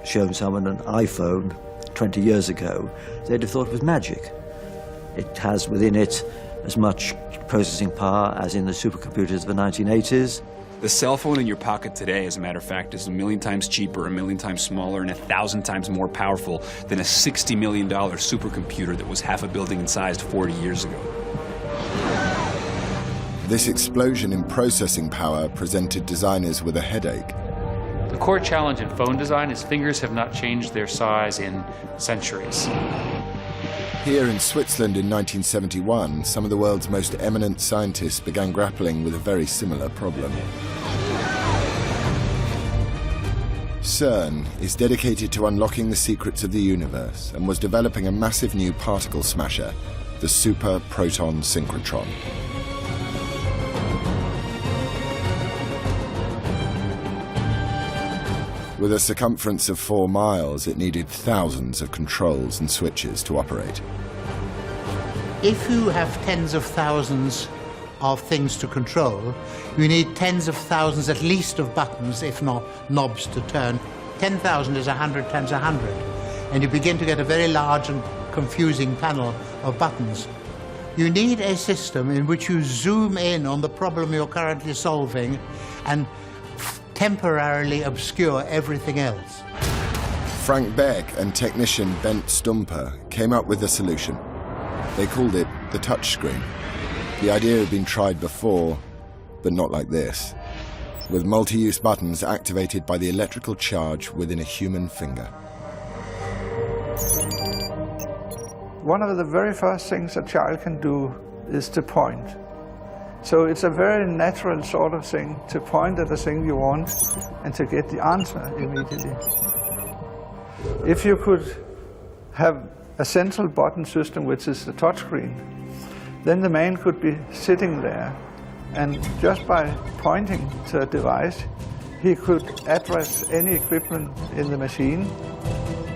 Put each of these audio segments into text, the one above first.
shown someone an iPhone 20 years ago, they'd have thought it was magic. It has within it as much processing power as in the supercomputers of the 1980s. The cell phone in your pocket today, as a matter of fact, is 1,000,000 times cheaper, 1,000,000 times smaller, and 1,000 times more powerful than a $60 million supercomputer that was half a building in size 40 years ago. This explosion in processing power presented designers with a headache. The core challenge in phone design is fingers have not changed their size in centuries. Here in Switzerland in 1971, some of the world's most eminent scientists began grappling with a very similar problem. CERN is dedicated to unlocking the secrets of the universe and was developing a massive new particle smasher, the Super Proton Synchrotron. With a circumference of 4 miles, it needed thousands of controls and switches to operate. If you have tens of thousands of things to control, you need tens of thousands at least of buttons, if not knobs to turn. 10,000 is 100 times 100, and you begin to get a very large and confusing panel of buttons. You need a system in which you zoom in on the problem you're currently solving and temporarily obscure everything else. Frank Beck and technician Bent Stumper came up with a solution. They called it the touchscreen. The idea had been tried before, but not like this, with multi-use buttons activated by the electrical charge within a human finger. One of the very first things a child can do is to point. So it's a very natural sort of thing to point at the thing you want and to get the answer immediately. If you could have a central button system, which is the touchscreen, then the man could be sitting there, and just by pointing to a device, he could address any equipment in the machine.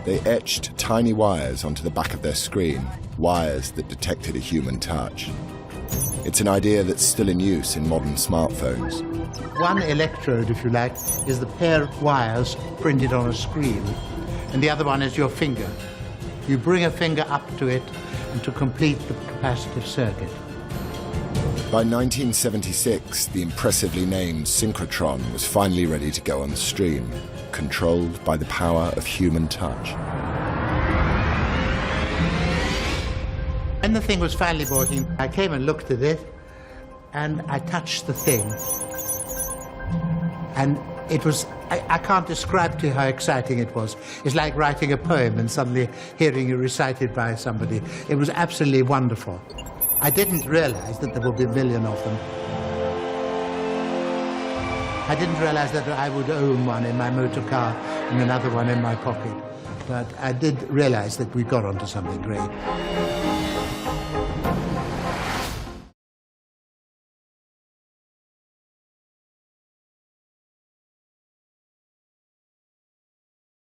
They etched tiny wires onto the back of their screen, wires that detected a human touch. It's an idea that's still in use in modern smartphones. One electrode, if you like, is the pair of wires printed on a screen, and the other one is your finger. You bring a finger up to it and to complete the capacitive circuit. By 1976, the impressively named synchrotron was finally ready to go on the stream, controlled by the power of human touch. When the thing was finally brought in, I came and looked at it, and I touched the thing. And it was, I can't describe to you how exciting it was. It's like writing a poem and suddenly hearing it recited by somebody. It was absolutely wonderful. I didn't realize that there would be a million of them. I didn't realize that I would own one in my motor car and another one in my pocket. But I did realize that we got onto something great.